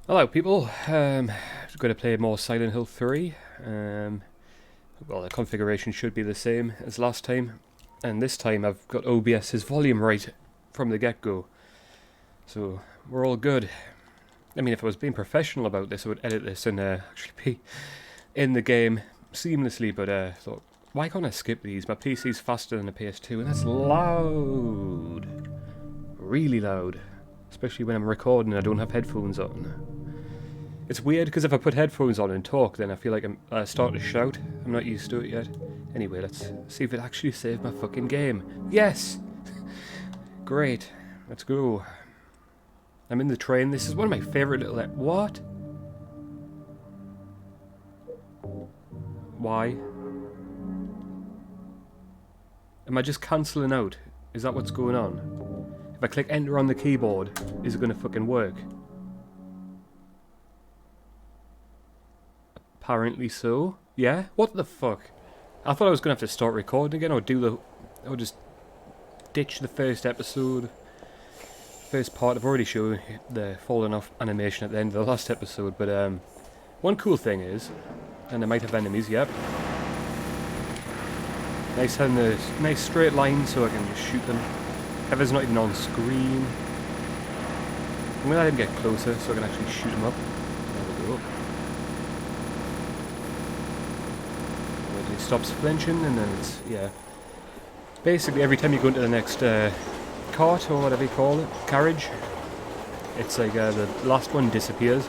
Hello, people. I'm going to play more Silent Hill 3. Well, the configuration should be the same as last time, and this time I've got OBS's volume right from the get-go, so we're all good. I mean, if I was being professional about this, I would edit this and actually be in the game seamlessly, but I thought, why can't I skip these? My PC's faster than the PS2, and that's loud. Really loud. Especially when I'm recording and I don't have headphones on. It's weird because if I put headphones on and talk, then I feel like I'm starting to shout. I'm not used to it yet. Anyway, let's see if it actually saved my fucking game. Yes! Great. Let's go. I'm in the train. This is one of my favourite little... What? Why? Am I just cancelling out? Is that what's going on? If I click enter on the keyboard, is it going to fucking work? Apparently so. Yeah? What the fuck? I thought I was going to have to start recording again, or just ditch the first episode. First part, I've already shown the falling off animation at the end of the last episode, but one cool thing is, and I might have enemies, yep. Nice having a nice straight line so I can just shoot them. Heather's not even on screen. I'm going to let him get closer so I can actually shoot him up. There we go. When he stops flinching, and then it's, yeah. Basically, every time you go into the next cart, or whatever you call it, carriage, it's like the last one disappears.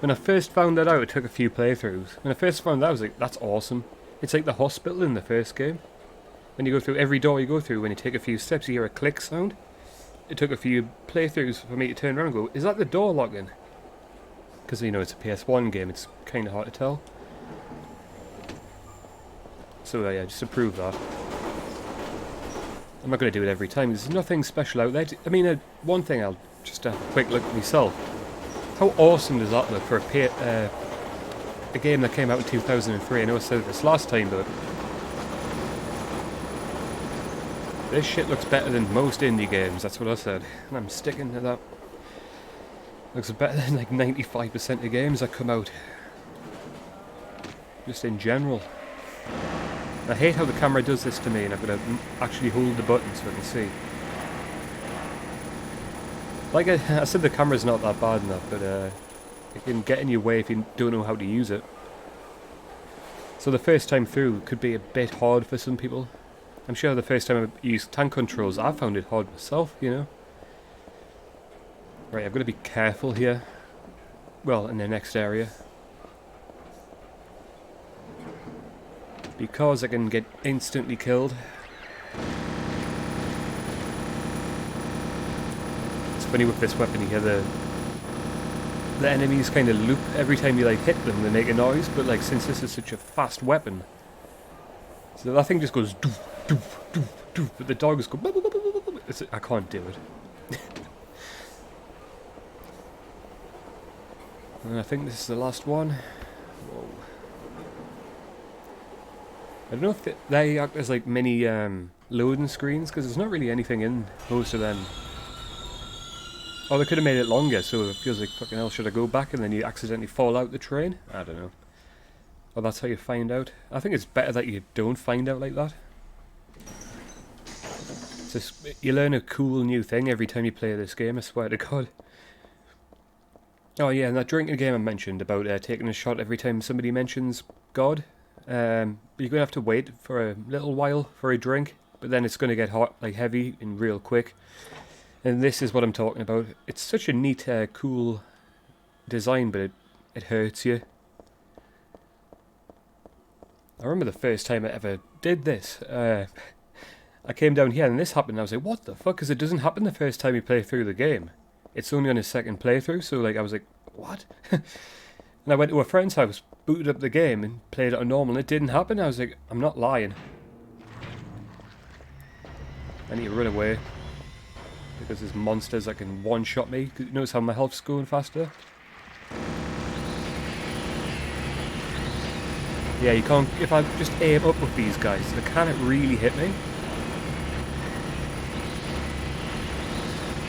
When I first found that out, it took a few playthroughs. When I first found that, I was like, that's awesome. It's like the hospital in the first game. When you go through every door you go through, when you take a few steps, you hear a click sound. It took a few playthroughs for me to turn around and go, is that the door locking? Because, you know, it's a PS1 game, it's kind of hard to tell. So, yeah, just to prove that. I'm not going to do it every time, there's nothing special out there. I mean, one thing, I'll just have a quick look at myself. How awesome does that look for a game that came out in 2003? I know I said this last time, but this shit looks better than most indie games, that's what I said. And I'm sticking to that. Looks better than like 95% of games that come out. Just in general. I hate how the camera does this to me, and I've got to actually hold the button so I can see. Like I said, the camera's not that bad enough, but it can get in your way if you don't know how to use it. So the first time through could be a bit hard for some people. I'm sure the first time I used tank controls, I found it hard myself, you know. Right, I've got to be careful here. Well, in the next area. Because I can get instantly killed. It's funny with this weapon, you hear the enemies kind of loop every time you like hit them, they make a noise, but like since this is such a fast weapon, so that thing just goes doof, doof, doof, doof, but the dogs go I can't do it. And I think this is the last one. Whoa. I don't know if they act as like mini loading screens, because there's not really anything in most of them. Oh, they could have made it longer, so it feels like fucking hell, should I go back and then you accidentally fall out the train? I don't know. Well, that's how you find out. I think it's better that you don't find out like that. It's just, you learn a cool new thing every time you play this game, I swear to God. Oh yeah, and that drinking game I mentioned about taking a shot every time somebody mentions God. You're going to have to wait for a little while for a drink, but then it's going to get hot, like heavy and real quick. And this is what I'm talking about. It's such a neat, cool design, but it hurts you. I remember the first time I ever did this. I came down here and this happened and I was like, what the fuck? Because it doesn't happen the first time you play through the game. It's only on his second playthrough, so like I was like, what? And I went to a friend's house, booted up the game and played it on normal and it didn't happen. I was like, I'm not lying. I need to run away. Because there's monsters that can one-shot me. Notice how my health's going faster? Yeah, you can't... If I just aim up with these guys, they can't really hit me.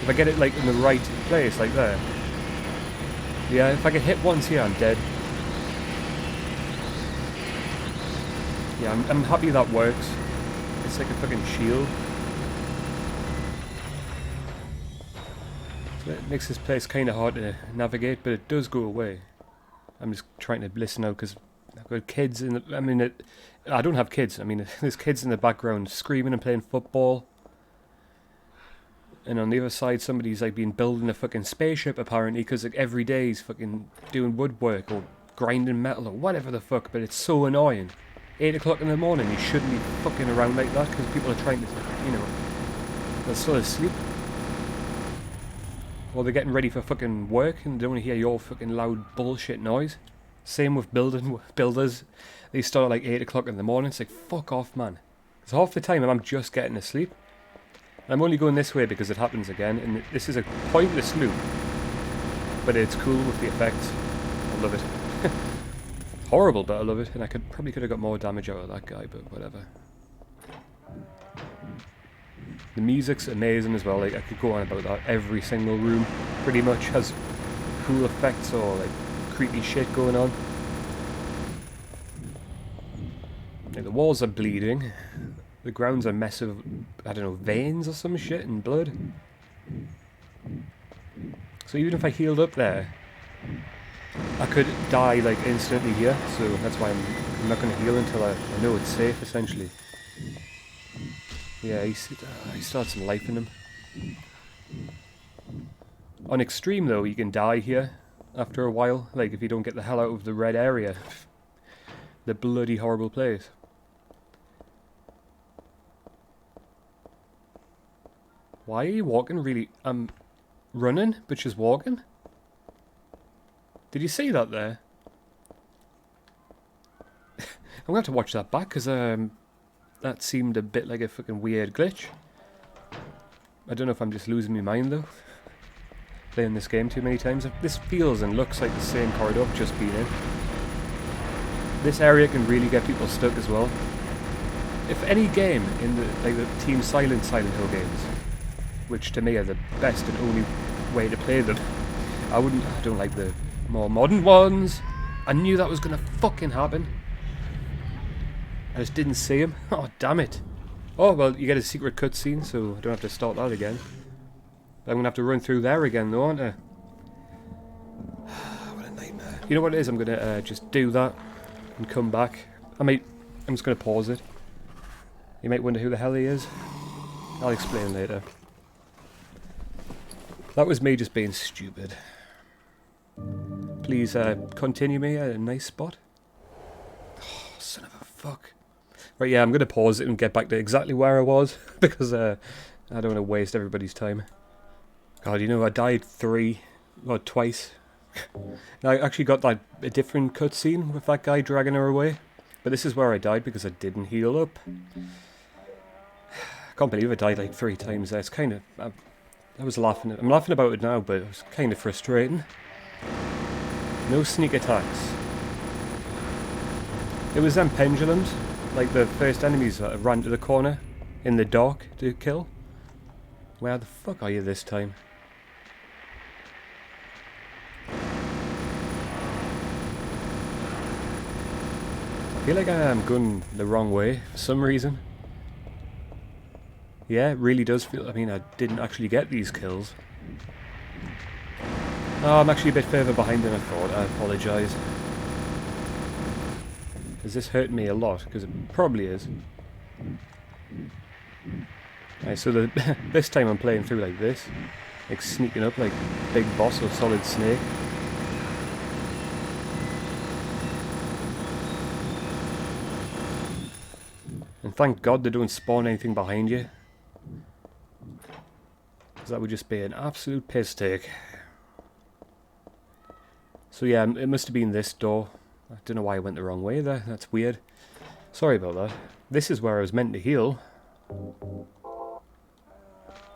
If I get it like in the right place, like there. Yeah, if I get hit once here, I'm dead. Yeah, I'm happy that works. It's like a fucking shield. So it makes this place kind of hard to navigate, but it does go away. I'm just trying to listen out because I've got kids in the... I mean, I don't have kids. I mean, there's kids in the background screaming and playing football. And on the other side, somebody's like been building a fucking spaceship apparently, because like every day he's fucking doing woodwork or grinding metal or whatever the fuck. But it's so annoying. 8 o'clock in the morning, you shouldn't be fucking around like that because people are trying to, you know, they're still asleep. Or they're getting ready for fucking work and they don't want to hear your fucking loud bullshit noise. Same with builders. They start at like 8 o'clock in the morning. It's like, fuck off, man. Because half the time I'm just getting asleep. I'm only going this way because it happens again, and this is a pointless loop, but it's cool with the effects. I love it. Horrible, but I love it, and I probably could have got more damage out of that guy, but whatever. The music's amazing as well. Like, I could go on about that. Every single room pretty much has cool effects or like creepy shit going on. Like, the walls are bleeding. The ground's a mess of, I don't know, veins or some shit and blood. So even if I healed up there, I could die like instantly here. So that's why I'm not going to heal until I know it's safe, essentially. Yeah, he still had some life in him. On extreme though, you can die here after a while. Like if you don't get the hell out of the red area. The bloody horrible place. Why are you walking really... I'm running, but just walking? Did you see that there? I'm going to have to watch that back, because that seemed a bit like a fucking weird glitch. I don't know if I'm just losing my mind, though. Playing this game too many times. This feels and looks like the same corridor I've just been in. This area can really get people stuck as well. If any game in the Team Silent Hill games, which to me are the best and only way to play them. I don't like the more modern ones. I knew that was gonna fucking happen. I just didn't see him. Oh, damn it. Oh, well, you get a secret cutscene, so I don't have to start that again. I'm gonna have to run through there again, though, aren't I? What a nightmare. You know what it is? I'm gonna just do that and come back. I'm just gonna pause it. You might wonder who the hell he is. I'll explain later. That was me just being stupid. Please continue me at a nice spot. Oh, son of a fuck. Right, yeah, I'm going to pause it and get back to exactly where I was. Because I don't want to waste everybody's time. God, you know, I died twice. I actually got a different cutscene with that guy dragging her away. But this is where I died because I didn't heal up. I can't believe I died like 3 times there. It's kind of... I'm laughing about it now, but it was kind of frustrating. No sneak attacks. It was them pendulums, like the first enemies that ran to the corner in the dark to kill. Where the fuck are you this time? I feel like I am going the wrong way for some reason. Yeah, it really does feel... I mean, I didn't actually get these kills. Oh, I'm actually a bit further behind than I thought. I apologise. Is this hurting me a lot? Because it probably is. Right, so this time I'm playing through like this. Like sneaking up like Big Boss or Solid Snake. And thank God they don't spawn anything behind you. Because that would just be an absolute piss take. So yeah, it must have been this door. I don't know why I went the wrong way there. That's weird. Sorry about that. This is where I was meant to heal.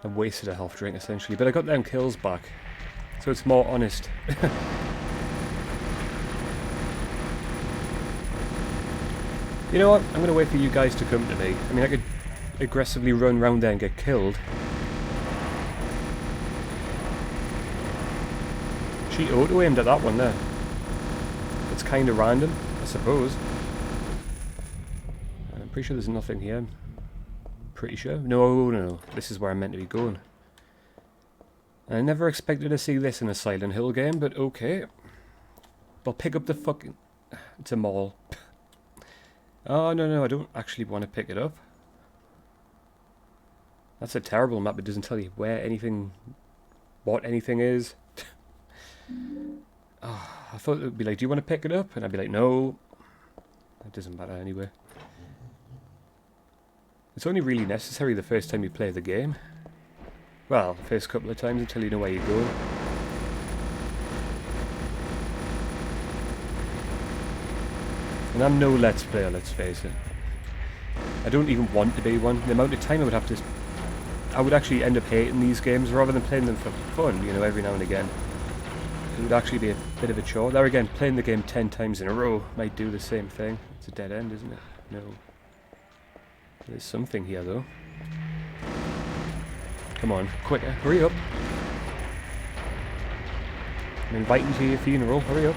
I wasted a health drink essentially, but I got them kills back. So it's more honest. You know what? I'm going to wait for you guys to come to me. I mean, I could aggressively run around there and get killed. She auto-aimed at that one there. It's kind of random, I suppose. I'm pretty sure there's nothing here. Pretty sure. No. This is where I'm meant to be going. I never expected to see this in a Silent Hill game, but okay. I'll pick up the fucking... It's a mall. Oh, no, I don't actually want to pick it up. That's a terrible map. It doesn't tell you where anything... what anything is. Oh, I thought it would be like, do you want to pick it up? And I'd be like, no. It doesn't matter anyway. It's only really necessary the first time you play the game. Well, the first couple of times until you know where you're going. And I'm no Let's Player, let's face it. I don't even want to be one. The amount of time I would have to... I would actually end up hating these games rather than playing them for fun, you know, every now and again. It would actually be a bit of a chore. There again, playing the game 10 times in a row might do the same thing. It's a dead end, isn't it? No. There's something here, though. Come on, quicker, hurry up. I'm inviting you to your funeral, hurry up.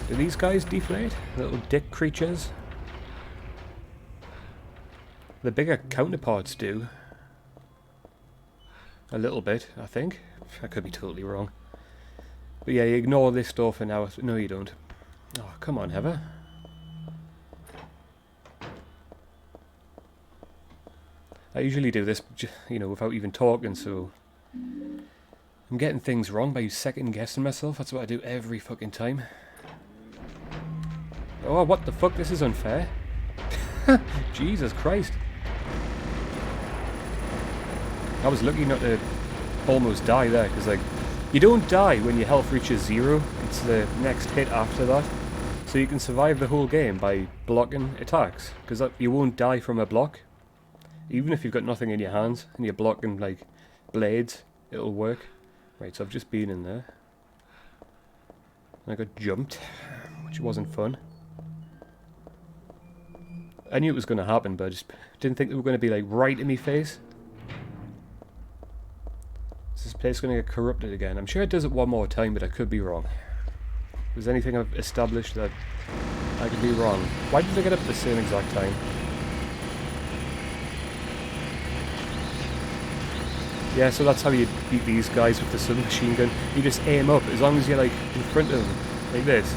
Do these guys deflate? Little dick creatures? The bigger counterparts do. A little bit, I think. I could be totally wrong. But yeah, you ignore this door for now. No, you don't. Oh, come on, Heather. I usually do this, you know, without even talking, so... I'm getting things wrong by second guessing myself. That's what I do every fucking time. Oh, what the fuck? This is unfair. Jesus Christ. I was lucky not to almost die there, because, like, you don't die when your health reaches 0. It's the next hit after that. So you can survive the whole game by blocking attacks, because you won't die from a block. Even if you've got nothing in your hands and you're blocking, like, blades, it'll work. Right, so I've just been in there. And I got jumped, which wasn't fun. I knew it was going to happen, but I just didn't think they were going to be, like, right in my face. Is this place going to get corrupted again? I'm sure it does it one more time, but I could be wrong. If there's anything I've established that I could be wrong. Why did they get up at the same exact time? Yeah, so that's how you beat these guys with the submachine gun. You just aim up. As long as you're, like, in front of them, like this,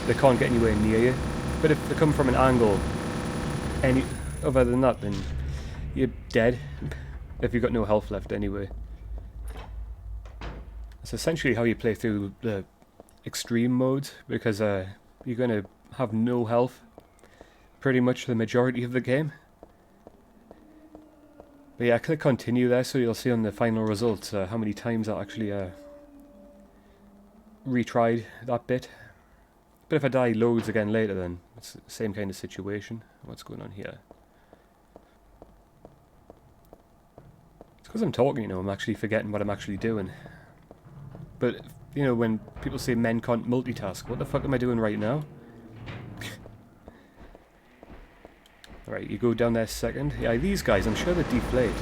they can't get anywhere near you. But if they come from an angle any other than that, then you're dead. If you've got no health left anyway. That's essentially how you play through the extreme modes, because you're going to have no health pretty much the majority of the game. But yeah, click continue there so you'll see on the final results how many times I actually retried that bit. But if I die loads again later, then it's the same kind of situation. What's going on here? It's because I'm talking, you know, I'm actually forgetting what I'm actually doing. But, you know, when people say men can't multitask, what the fuck am I doing right now? Alright, you go down there second. Yeah, these guys, I'm sure they deflate.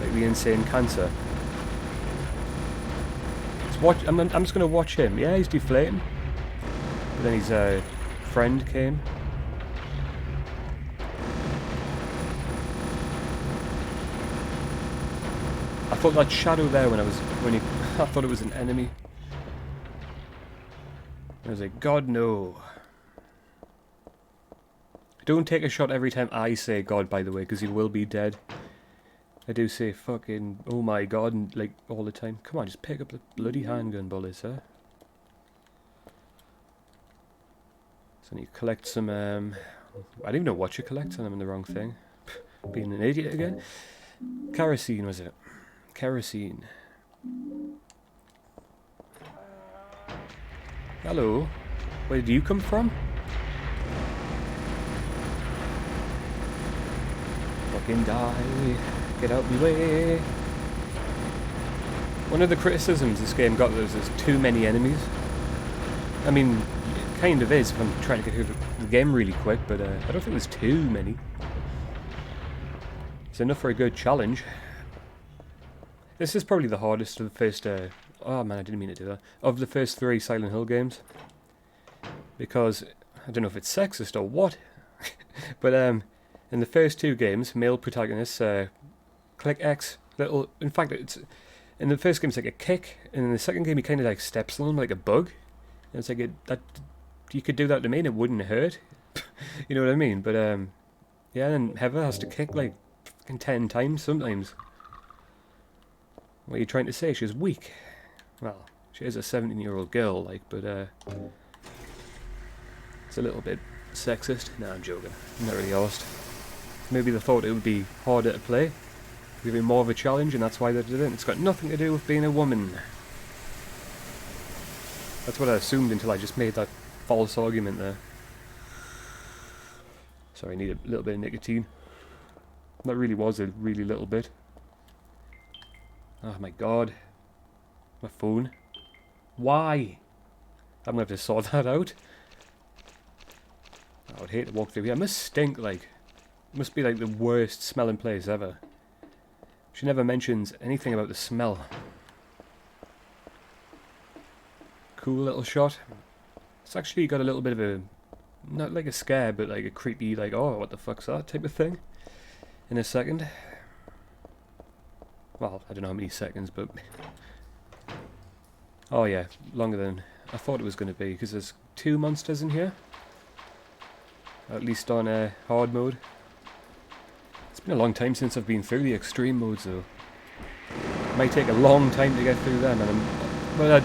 Like the insane cancer. Let's watch. I'm just going to watch him. Yeah, he's deflating. But then his friend came. I thought that shadow there I thought it was an enemy. I was like, God no. Don't take a shot every time I say God, by the way, because you will be dead. I do say fucking, oh my God, and, like, all the time. Come on, just pick up the bloody handgun bullets, huh? So I need to collect some, I don't even know what you collect, and I'm in the wrong thing. Being an idiot again. Kerosene, was it? Kerosene. Hello. Where did you come from? Fucking die. Get out of my way. One of the criticisms this game got was there's too many enemies. I mean, kind of is if I'm trying to get through the game really quick, but I don't think there's too many. It's enough for a good challenge. This is probably the hardest of the first... oh man, I didn't mean to do that. Of the first 3 Silent Hill games. Because, I don't know if it's sexist or what, but in the first 2 games, male protagonists click X, little... In fact, it's in the first game it's like a kick, and in the second game he kind of like steps on like a bug. And it's like, that you could do that to me and it wouldn't hurt. You know what I mean? But, yeah, and Heather has to kick like 10 times sometimes. What are you trying to say? She's weak. Well, she is a 17-year-old girl, like, but it's a little bit sexist. Nah, I'm joking. I'm not really arsed. Maybe they thought it would be harder to play, give it more of a challenge, and that's why they did it. It's got nothing to do with being a woman. That's what I assumed until I just made that false argument there. Sorry, I need a little bit of nicotine. That really was a really little bit. Oh my god. My phone. Why? I'm gonna have to sort that out. I would hate to walk through here. It must stink like... It must be like the worst smelling place ever. She never mentions anything about the smell. Cool little shot. It's actually got a little bit of a... Not like a scare, but like a creepy, like, oh, what the fuck's that type of thing. In a second. Well, I don't know how many seconds, but... Oh yeah, longer than I thought it was going to be, because there's 2 monsters in here. At least on hard mode. It's been a long time since I've been through the extreme modes though. It might take a long time to get through them, and well,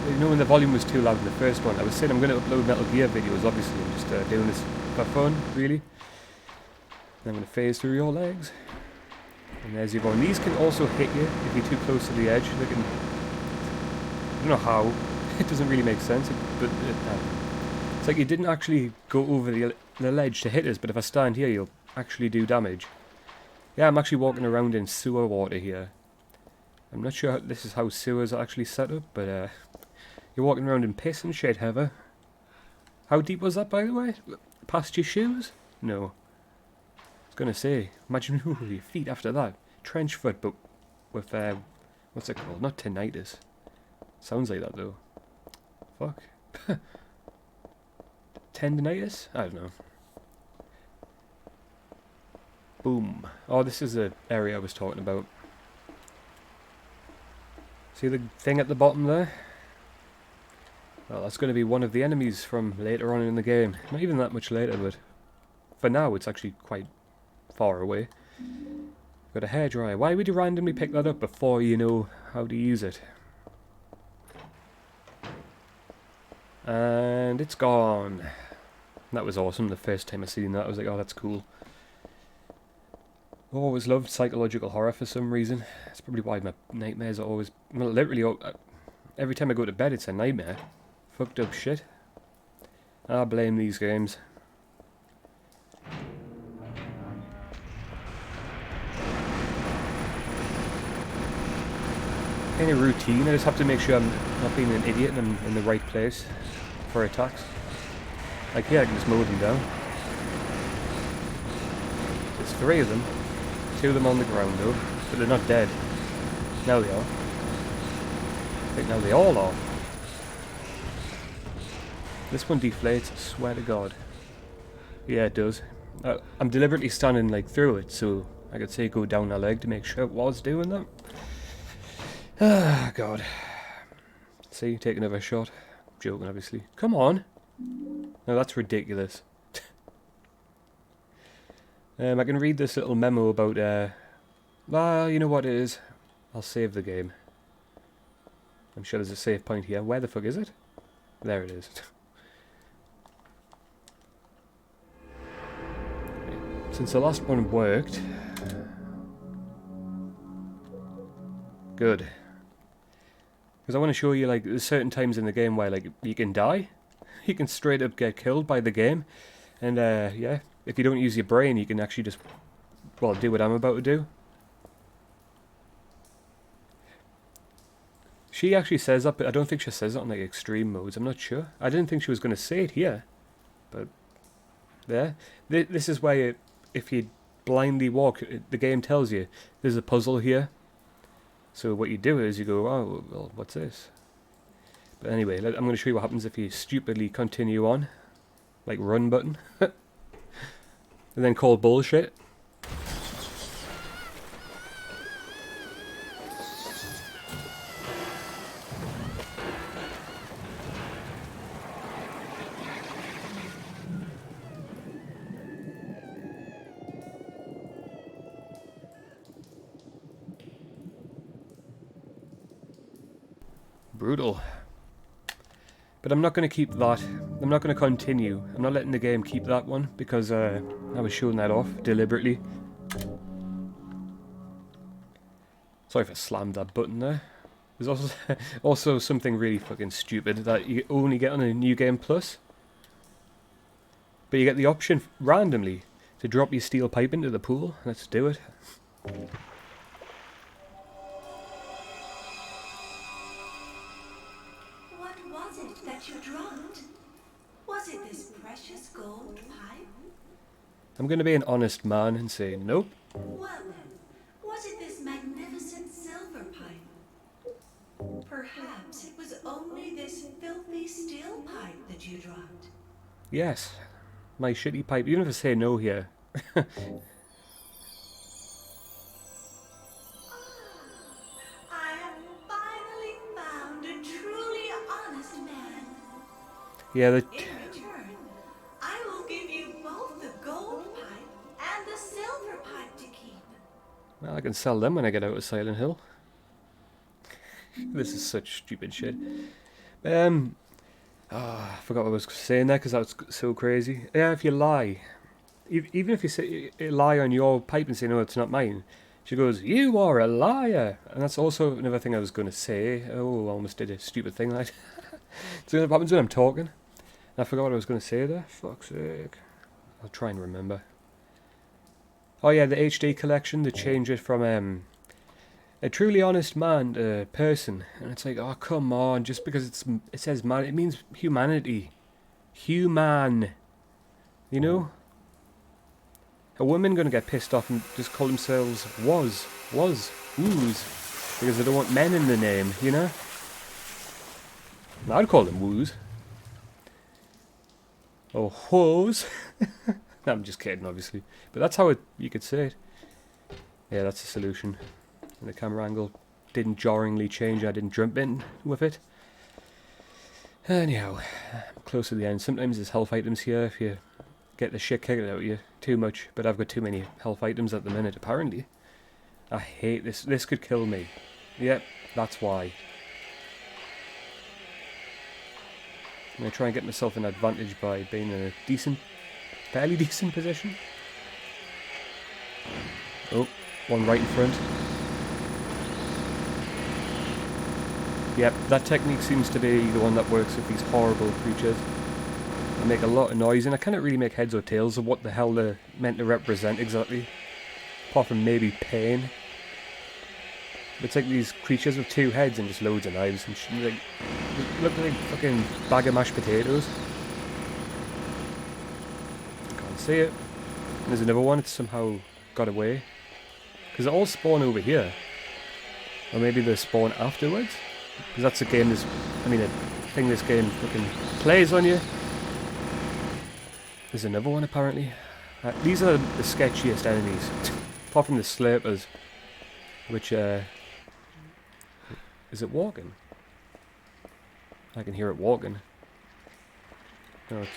you know, when the volume was too loud in the first one, I was saying I'm going to upload Metal Gear videos, obviously. I'm just doing this for fun, really. And I'm going to phase through your legs. And there's your bone. These can also hit you if you're too close to the edge. They can... I don't know how. It doesn't really make sense, but it's like you didn't actually go over the ledge to hit us, but if I stand here, you'll actually do damage. Yeah, I'm actually walking around in sewer water here. I'm not sure this is how sewers are actually set up, but you're walking around in piss and shit, Heather. How deep was that, by the way? Past your shoes? No. I was gonna say, imagine your feet after that. Trench foot, but with, what's it called? Not tinnitus. Sounds like that, though. Fuck. Tendinitis? I don't know. Boom. Oh, this is the area I was talking about. See the thing at the bottom there? Well, that's going to be one of the enemies from later on in the game. Not even that much later, but for now it's actually quite far away. Got a hairdryer. Why would you randomly pick that up before you know how to use it? And it's gone. That was awesome. The first time I seen that, I was like, oh, that's cool. I always loved psychological horror for some reason. That's probably why my nightmares are always... Well, literally, every time I go to bed, it's a nightmare. Fucked up shit. I blame these games. Kind of routine. I just have to make sure I'm not being an idiot and I'm in the right place for attacks. Like here, I can just mow them down. There's 3 of them. 2 of them on the ground though, but they're not dead. Now they are. I think now they all are. This one deflates, I swear to God. Yeah, it does. I'm deliberately standing like through it, so I could say go down a leg to make sure it was doing that. Ah, God. See, take another shot. Joking, obviously. Come on. No, that's ridiculous. I can read this little memo about, well, you know what it is. I'll save the game. I'm sure there's a save point here. Where the fuck is it? There it is. Since the last one worked... Good. Because I want to show you, like, there's certain times in the game where, like, you can die. You can straight up get killed by the game. And, yeah, if you don't use your brain, you can actually just, well, do what I'm about to do. She actually says that, but I don't think she says it on like extreme modes. I'm not sure. I didn't think she was going to say it here, but there. This is where if you blindly walk, the game tells you there's a puzzle here. So what you do is you go, oh well, what's this? But anyway, I'm going to show you what happens if you stupidly continue on, like run button, and then call bullshit. Brutal. But I'm not going to keep that. I'm not going to continue. I'm not letting the game keep that one because I was showing that off deliberately. Sorry if I slammed that button there. There's also also something really fucking stupid that you only get on a New Game Plus. But you get the option randomly to drop your steel pipe into the pool. Let's do it. What was it that you dropped? Was it this precious gold pipe? I'm going to be an honest man and say nope. Well then, was it this magnificent silver pipe? Perhaps it was only this filthy steel pipe that you dropped. Yes. My shitty pipe. Even if I say no here. I have finally found a truly honest man. Yeah, In return, I will give you both the gold pipe and the silver pipe to keep. well, I can sell them when I get out of Silent Hill. This is such stupid shit. I forgot what I was saying there because that was so crazy. Yeah, if you lie, even if you say lie on your pipe and say no, it's not mine, she goes, "You are a liar," and that's also another thing I was going to say. Oh, I almost did a stupid thing like. So what happens when I'm talking? I forgot what I was going to say there. Fuck's sake. I'll try and remember. Oh yeah, the HD collection. They change it from a truly honest man to person, and it's like, oh come on, just because it says man, it means humanity, human, you know. A woman gonna get pissed off and just call themselves woos because they don't want men in the name, you know. I'd call them woos or hoes. No, I'm just kidding, obviously, but that's how you could say it. Yeah, that's the solution. And the camera angle didn't jarringly change. I didn't jump in with it. Anyhow, I'm close to the end. Sometimes there's health items here if you get the shit kicked out of you too much. But I've got too many health items at the minute, apparently. I hate this. This could kill me. Yep, that's why. I'm going to try and get myself an advantage by being in a decent, fairly decent position. Oh, one right in front. Yep, that technique seems to be the one that works with these horrible creatures. They make a lot of noise, and I cannot really make heads or tails of what the hell they're meant to represent exactly. Apart from maybe pain. It's like these creatures with two heads and just loads of knives and like, look like fucking bag of mashed potatoes. Can't see it. And there's another one, it's somehow got away. Because they all spawn over here. Or maybe they spawn afterwards. Because that's a game, a thing this game fucking plays on you. There's another one apparently. These are the sketchiest enemies. Apart from the Slurpers. Which, is it walking? I can hear it walking. No, I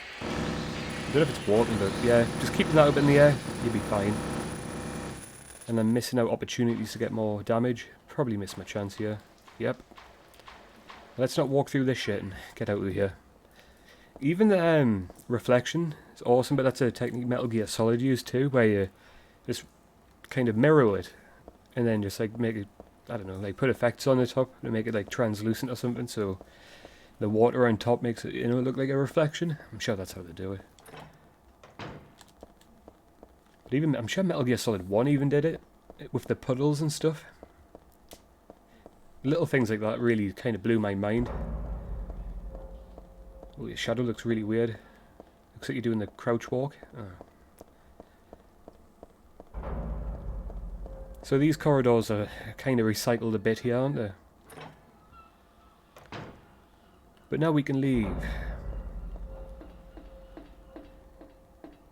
don't know if it's walking, but yeah, just keeping that up in the air, you'll be fine. And I'm missing out opportunities to get more damage. Probably missed my chance here. Yep. Let's not walk through this shit and get out of here. Even the reflection is awesome, but that's a technique Metal Gear Solid used too, where you just kind of mirror it, and then just like make it, I don't know, like put effects on the top to make it like translucent or something, so the water on top makes it, you know, look like a reflection. I'm sure that's how they do it. But even, I'm sure Metal Gear Solid 1 even did it, with the puddles and stuff. Little things like that really kind of blew my mind. Oh, your shadow looks really weird. Looks like you're doing the crouch walk. Oh. So these corridors are kind of recycled a bit here, aren't they? But now we can leave.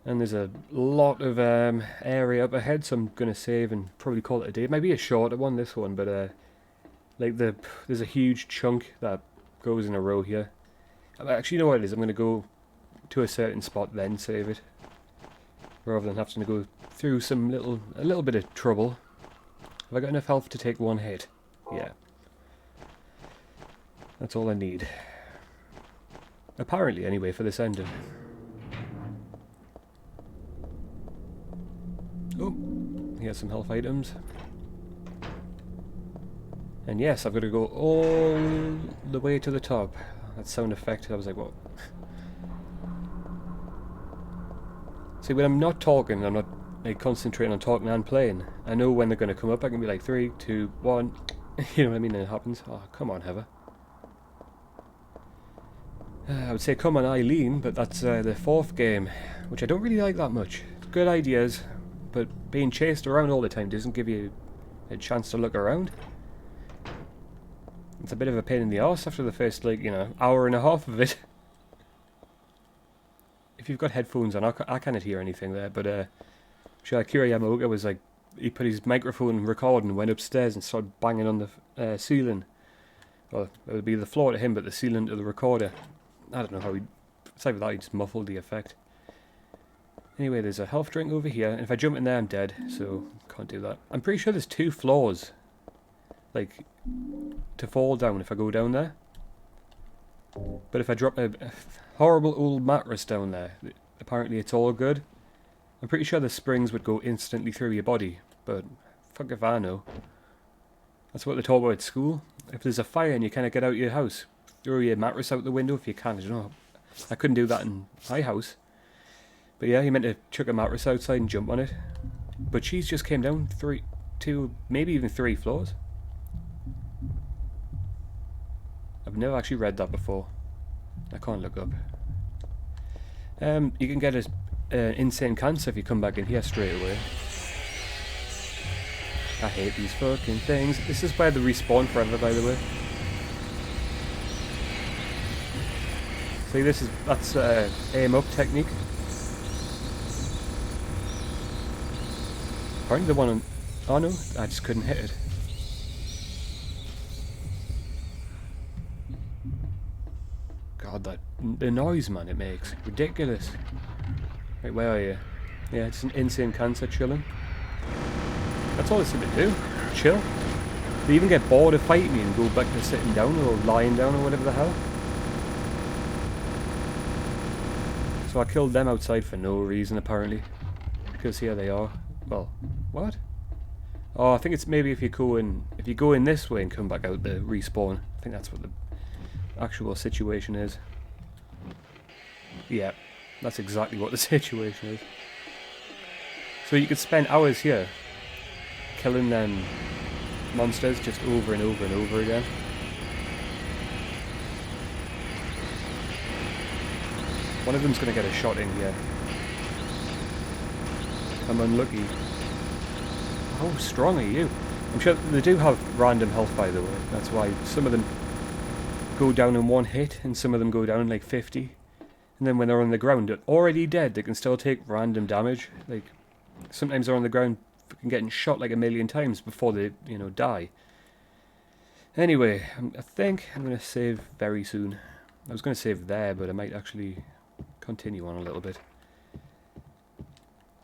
And there's a lot of area up ahead, so I'm going to save and probably call it a day. It might be a shorter one, this one, but like there's a huge chunk that goes in a row here. Actually, you know what it is? I'm going to go to a certain spot, then save it, rather than having to go through a little bit of trouble. Have I got enough health to take one hit? Yeah. That's all I need. Apparently, anyway, for this ending. Oh, here's some health items. And yes, I've got to go all the way to the top. That sound effect, I was like, what? See, when I'm not talking, I'm not like concentrating on talking and playing, I know when they're going to come up. I can be like 3, 2, 1. You know what I mean? And it happens. Oh, come on, Heather. I would say come on, Eileen, but that's the 4th game, which I don't really like that much. Good ideas, but being chased around all the time doesn't give you a chance to look around. It's a bit of a pain in the arse after the first, like, you know, hour and a half of it. If you've got headphones on, I cannot hear anything there, but sure, Akira Yamaoka was like, he put his microphone recording and went upstairs and started banging on the ceiling. Well, it would be the floor to him, but the ceiling to the recorder. I don't know how it's like that, he just muffled the effect. Anyway, there's a health drink over here, and if I jump in there I'm dead, so can't do that. I'm pretty sure there's 2 floors, like, to fall down if I go down there. But if I drop a horrible old mattress down there, apparently it's all good. I'm pretty sure the springs would go instantly through your body, but fuck if I know. That's what they taught about at school. If there's a fire and you kind of get out of your house, throw your mattress out the window if you can. I don't know. I couldn't do that in my house. But yeah, you meant to chuck a mattress outside and jump on it. But she's just came down 2, maybe even 3 floors. I've never actually read that before. I can't look up. You can get an insane cancer if you come back in here straight away. I hate these fucking things. This is where they respawn forever, by the way. See, that's aim up technique. Apparently the one on... Oh no, I just couldn't hit it. God, the noise, man, it makes. Ridiculous. Right, where are you? Yeah, it's an insane cancer chilling. That's all they seem to do. Chill. They even get bored of fighting me and go back to sitting down or lying down or whatever the hell. So I killed them outside for no reason, apparently. Because here they are. Well, what? Oh, I think it's maybe if you go in this way and come back out, the respawn. I think that's what the actual situation is. Yeah, that's exactly what the situation is. So you could spend hours here killing them monsters just over and over and over again. One of them's going to get a shot in here. I'm unlucky. How strong are you? I'm sure they do have random health, by the way. That's why some of them go down in 1 hit and some of them go down like 50. And then when they're on the ground, already dead, they can still take random damage. Like, sometimes they're on the ground fucking getting shot like 1,000,000 times before they, you know, die. Anyway, I think I'm going to save very soon. I was going to save there, but I might actually continue on a little bit.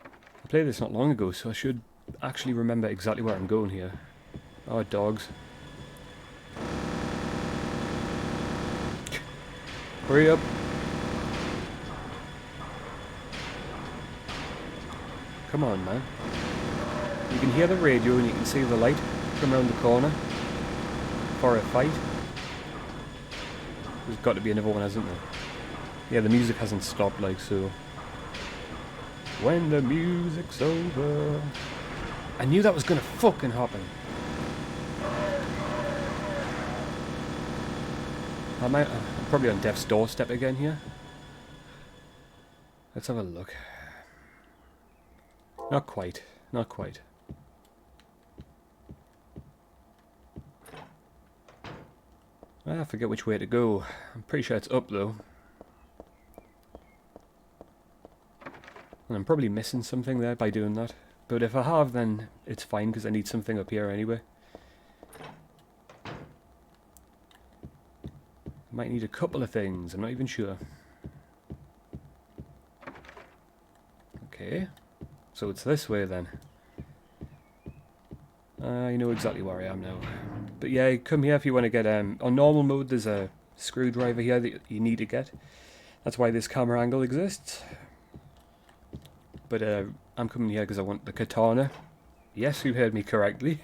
I played this not long ago, so I should actually remember exactly where I'm going here. Oh, dogs. Hurry up. Come on, man. You can hear the radio and you can see the light come around the corner for a fight. There's got to be another one, hasn't there? Yeah, the music hasn't stopped, like so. When the music's over. I knew that was gonna fucking happen. I'm probably on death's doorstep again here. Let's have a look. Not quite. Not quite. I forget which way to go. I'm pretty sure it's up though. And I'm probably missing something there by doing that. But if I have, then it's fine because I need something up here anyway. Might need a couple of things, I'm not even sure. Okay, so it's this way then. I know exactly where I am now. But yeah, come here if you want to get... on normal mode there's a screwdriver here that you need to get. That's why this camera angle exists. But I'm coming here because I want the katana. Yes, you heard me correctly.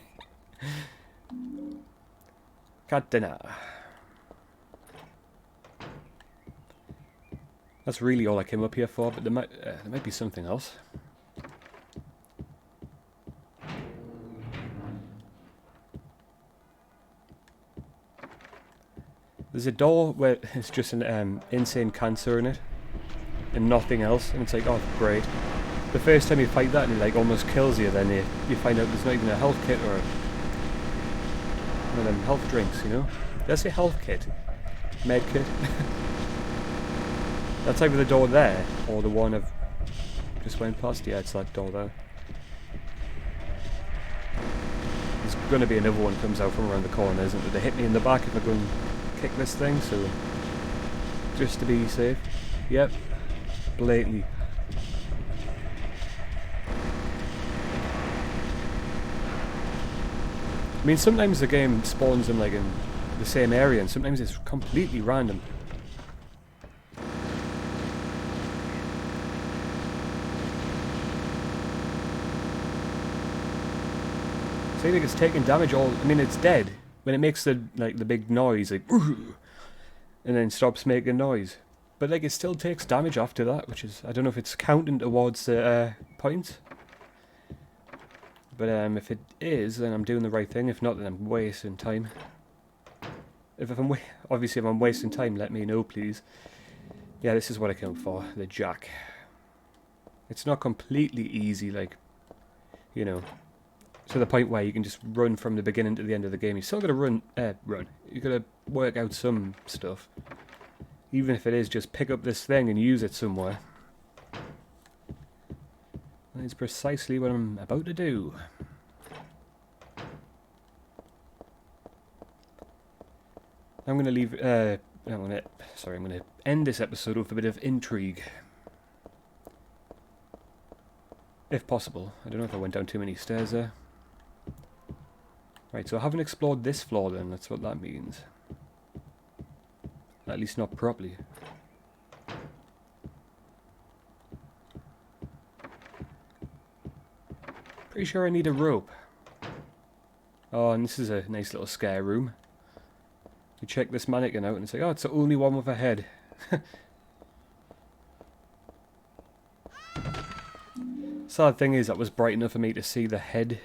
Katana. That's really all I came up here for, but there might be something else. There's a door where it's just an insane cancer in it, and nothing else, and it's like, oh great. The first time you fight that and it like almost kills you, then you find out there's not even a health kit or one of them health drinks, you know? Did I say health kit? Med kit? That's either the door there, or the one I've just went past. Yeah, it's that door there. There's going to be another one comes out from around the corner, isn't there? They hit me in the back if I go and kick this thing, so... just to be safe. Yep. Blatantly. I mean, sometimes the game spawns them like in the same area, and sometimes it's completely random. See, like it's taking damage all... I mean, it's dead. When it makes the big noise, like... and then stops making noise. But, like, it still takes damage after that, which is... I don't know if it's counting towards the points. But, if it is, then I'm doing the right thing. If not, then I'm wasting time. Obviously, if I'm wasting time, let me know, please. Yeah, this is what I came for. The jack. It's not completely easy, like... you know... to the point where you can just run from the beginning to the end of the game. You still got to run. You got to work out some stuff, even if it is just pick up this thing and use it somewhere. That is precisely what I'm about to do. I'm gonna leave. I'm gonna end this episode with a bit of intrigue, if possible. I don't know if I went down too many stairs there. Right, so I haven't explored this floor then, that's what that means. At least not properly. Pretty sure I need a rope. Oh, and this is a nice little scare room. You check this mannequin out and it's like, oh, it's the only one with a head. Sad thing is, that was bright enough for me to see the head.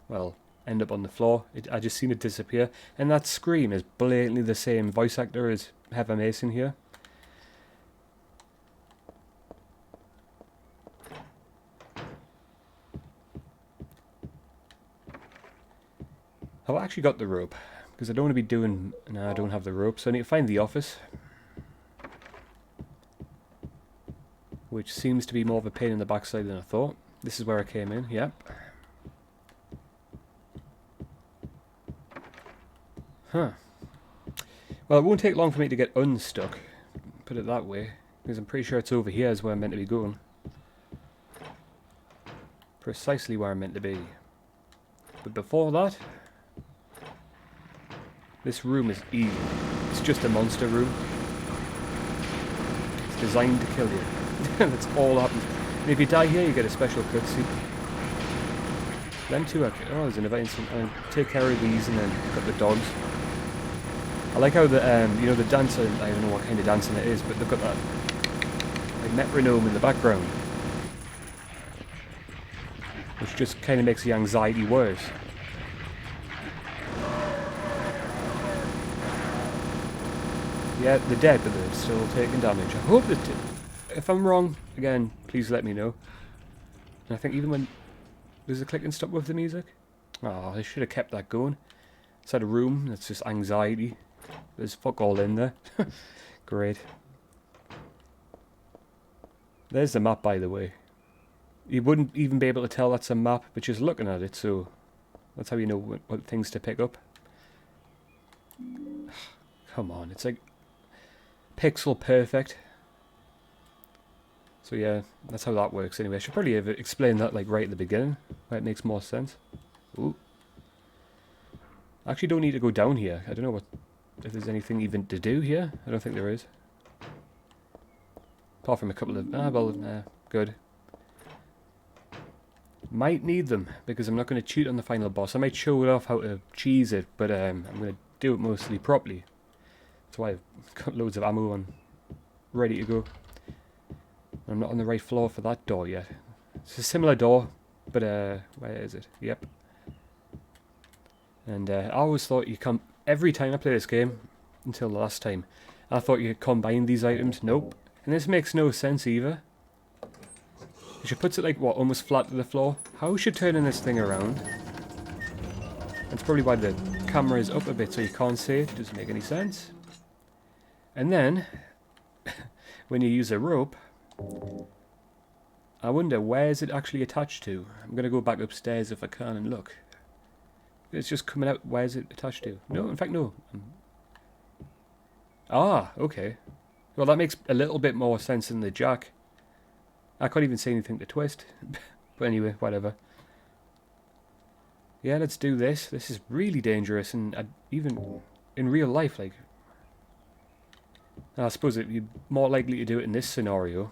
Well, end up on the floor. I just seen it disappear. And that scream is blatantly the same voice actor as Heather Mason here. I've actually got the rope, because I don't want to be doing... No, I don't have the rope, so I need to find the office. Which seems to be more of a pain in the backside than I thought. This is where I came in, yep. Huh. Well, it won't take long for me to get unstuck, put it that way, because I'm pretty sure it's over here is where I'm meant to be going. Precisely where I'm meant to be. But before that, this room is evil. It's just a monster room. It's designed to kill you. That's all that happens. And if you die here, you get a special cutscene. Them two are... Oh, there's an event. Take care of these and then cut the dogs. I like how the, you know, the dancer, I don't know what kind of dancing it is, but they've got that like metronome in the background. Which just kind of makes the anxiety worse. Yeah, they're dead, but they're still taking damage. I hope that... If I'm wrong, again, please let me know. And I think even when... Does the clicking stop with the music? Oh, they should have kept that going. It's had a room that's just anxiety. There's fuck all in there. Great. There's the map, by the way. You wouldn't even be able to tell that's a map, but just looking at it, so... That's how you know what things to pick up. Come on, it's like... Pixel perfect. So yeah, that's how that works anyway. I should probably have explained that like right at the beginning, where it makes more sense. Ooh. I actually don't need to go down here. I don't know if there's anything even to do here. I don't think there is. Apart from a couple of... good. Might need them, because I'm not going to cheat on the final boss. I might show it off how to cheese it, but I'm going to do it mostly properly. That's why I've got loads of ammo and ready to go. I'm not on the right floor for that door yet. It's a similar door, but where is it? Yep. And I always thought you come... Every time I play this game, until the last time, I thought you could combine these items. Nope. And this makes no sense either. She puts it like, what, almost flat to the floor? How is she turning this thing around? That's probably why the camera is up a bit so you can't see it. Doesn't make any sense. And then, when you use a rope, I wonder, where is it actually attached to? I'm going to go back upstairs if I can and look. It's just coming out. Where is it attached to? No, in fact, no. Ah, okay. Well, that makes a little bit more sense than the jack. I can't even say anything to twist. But anyway, whatever. Yeah, let's do this. This is really dangerous, and even in real life, like... I suppose you're more likely to do it in this scenario.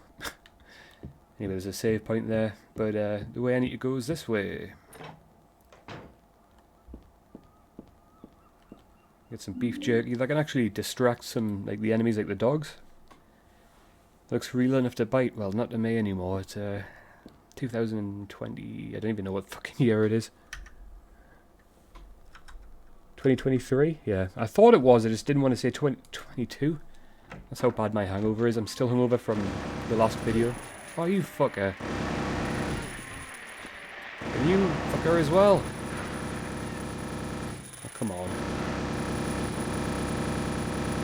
Anyway, there's a save point there, but the way I need to go is this way. Get some beef jerky. That can actually distract some, like the enemies, like the dogs. Looks real enough to bite. Well, not to me anymore. It's 2020. I don't even know what fucking year it is. 2023? Yeah, I thought it was. I just didn't want to say 2022. That's how bad my hangover is. I'm still hungover from the last video. Oh, you fucker. And you fucker as well. Oh, come on.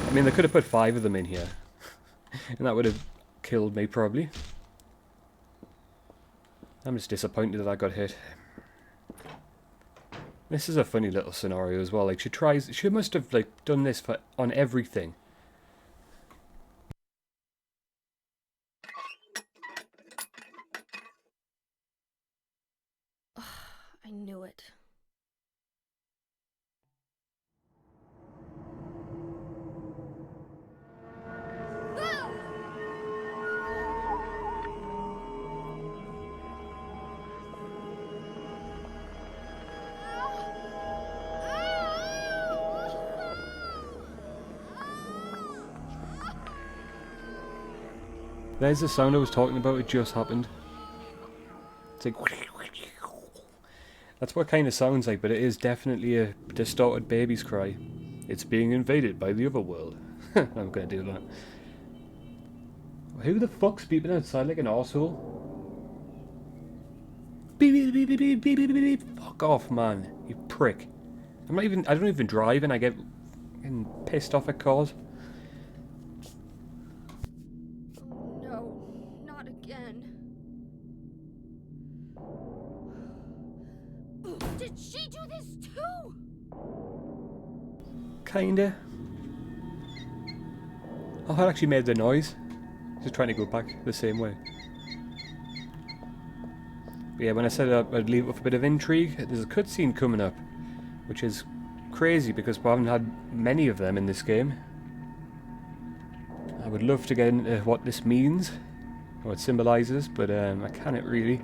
I mean, they could have put 5 of them in here. And that would have killed me, probably. I'm just disappointed that I got hit. This is a funny little scenario as well. Like, she must have, like, done this on everything. I knew it. There's the sound I was talking about. It just happened. It's like... That's what it kind of sounds like, but it is definitely a distorted baby's cry. It's being invaded by the other world. I'm gonna do that. Who the fuck's beeping outside like an arsehole? Beep beep beep beep beep beep beep beep. Fuck off, man. You prick. I don't even drive and I get pissed off at cars. Did she do this too? Kinda. Oh, I actually made the noise. Just trying to go back the same way. But yeah, when I said I'd leave it with a bit of intrigue, there's a cutscene coming up, which is crazy because we haven't had many of them in this game. I would love to get into what this means, or what it symbolises, but I can't really.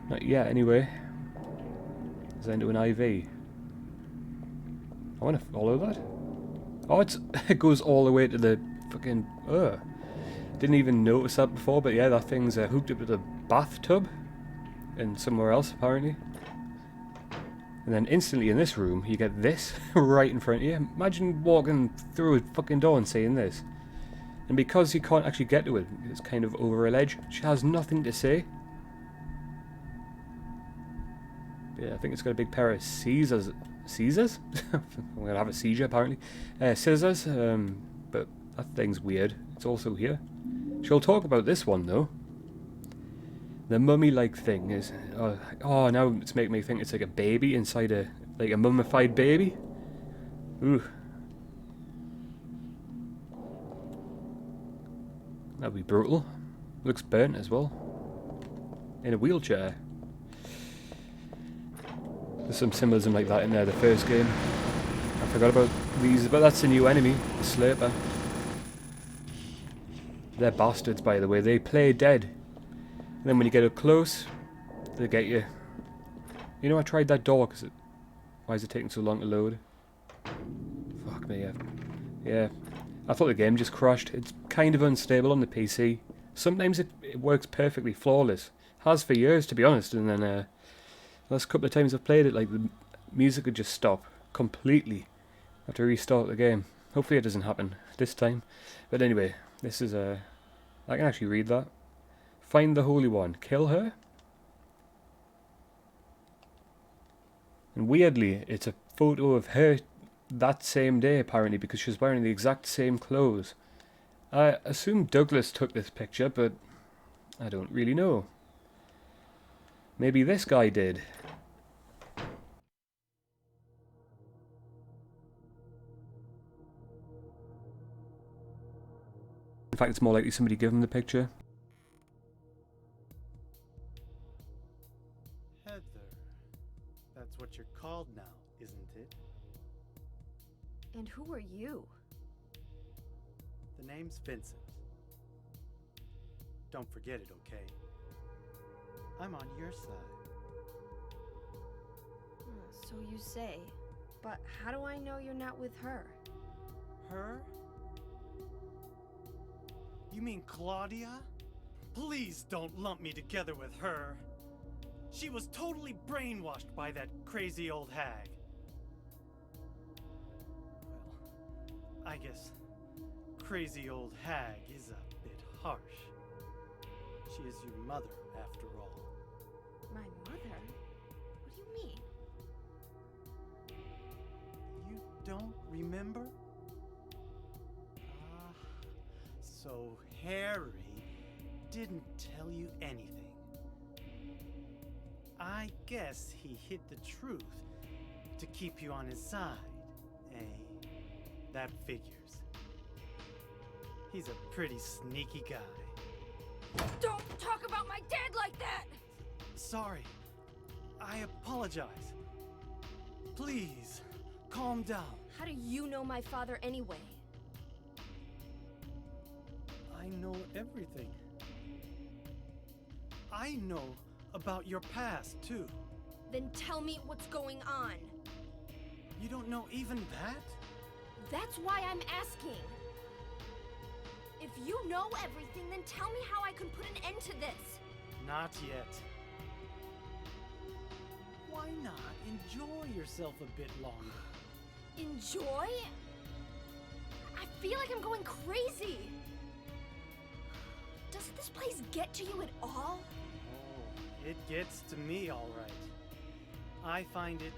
Not yet, anyway. Is that into an IV? I want to follow that. Oh, it goes all the way to the fucking... Didn't even notice that before, but yeah, that thing's hooked up to the bathtub. And somewhere else, apparently. And then instantly in this room, you get this right in front of you. Imagine walking through a fucking door and seeing this. And because you can't actually get to it, it's kind of over a ledge, she has nothing to say. Yeah, I think it's got a big pair of Caesars. Caesars? I'm going to have a seizure, apparently. Scissors, but that thing's weird. It's also here. She'll talk about this one, though. The mummy-like thing is... oh, now it's making me think it's like a baby inside a... like a mummified baby. Ooh. That'd be brutal. Looks burnt as well. In a wheelchair. There's some symbolism like that in there, the first game. I forgot about these, but that's a new enemy, the Slurper. They're bastards, by the way. They play dead. And then when you get up close, they get you. You know, I tried that door, because why is it taking so long to load? Fuck me, yeah. I thought the game just crashed. It's kind of unstable on the PC. Sometimes it works perfectly flawless. Has for years, to be honest, and then last couple of times I've played it, like, the music would just stop completely. I have to restart the game. Hopefully it doesn't happen this time. But anyway, this is I can actually read that. Find the Holy One. Kill her? And weirdly, it's a photo of her that same day, apparently, because she's wearing the exact same clothes. I assume Douglas took this picture, but I don't really know. Maybe this guy did. In fact, it's more likely somebody gave him the picture. Heather. That's what you're called now, isn't it? And who are you? The name's Vincent. Don't forget it, okay? I'm on your side. So you say. But how do I know you're not with her? Her? You mean Claudia? Please don't lump me together with her. She was totally brainwashed by that crazy old hag. Well, I guess crazy old hag is a bit harsh. She is your mother, after all. My mother? What do you mean? You don't remember? Ah, so Harry didn't tell you anything. I guess he hid the truth to keep you on his side, eh? That figures. He's a pretty sneaky guy. Don't talk about my dad like that! Sorry. I apologize. Please, calm down. How do you know my father anyway? I know everything. I know about your past, too. Then tell me what's going on. You don't know even that? That's why I'm asking. If you know everything, then tell me how I can put an end to this. Not yet. Why not enjoy yourself a bit longer? Enjoy? I feel like I'm going crazy. Does this place get to you at all? Oh, it gets to me, all right. I find it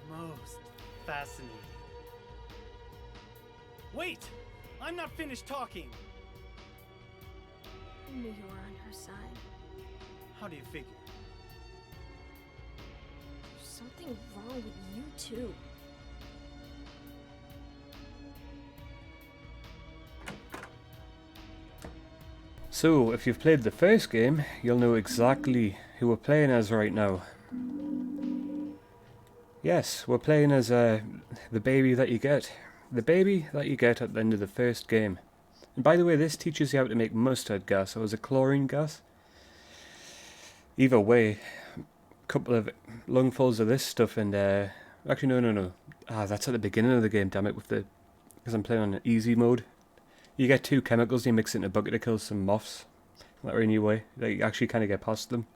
most fascinating. Wait! I'm not finished talking! I knew you were on her side. How do you figure? There's something wrong with you, too. So, if you've played the first game, you'll know exactly who we're playing as right now. Yes, we're playing as the baby that you get. The baby that you get at the end of the first game. And by the way, this teaches you how to make mustard gas, or is it chlorine gas? Either way, a couple of lungfuls of this stuff and actually no. That's at the beginning of the game, damn it, because I'm playing on an easy mode. You get two chemicals, you mix it in a bucket to kill some moths. That way, anyway, you actually kind of get past them.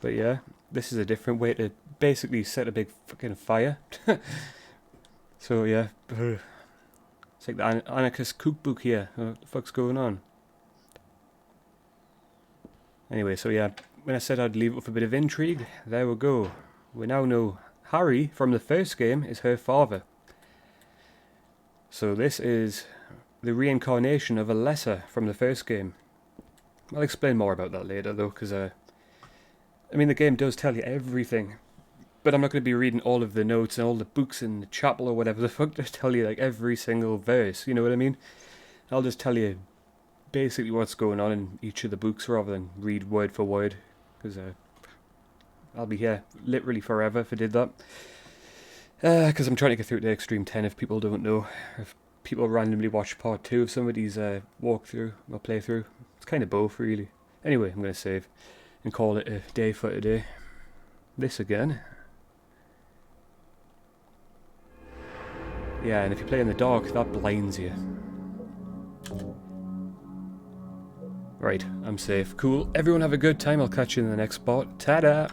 But yeah, this is a different way to basically set a big fucking fire. So yeah, it's like the anarchist cookbook here. What the fuck's going on? Anyway, so yeah, when I said I'd leave it with a bit of intrigue, there we go. We now know Harry from the first game is her father. So this is the reincarnation of Alessa from the first game. I'll explain more about that later though, because I mean the game does tell you everything, but I'm not going to be reading all of the notes and all the books in the chapel or whatever the fuck to tell you like every single verse, you know what I mean? I'll just tell you basically what's going on in each of the books rather than read word for word, because I'll be here literally forever if I did that. Because I'm trying to get through to Extreme 10 if people don't know. If people randomly watch part 2 of somebody's walkthrough or playthrough. It's kind of both really. Anyway, I'm going to save and call it a day for today. This again. Yeah, and if you play in the dark, that blinds you. Right, I'm safe. Cool. Everyone have a good time. I'll catch you in the next spot. Ta-da!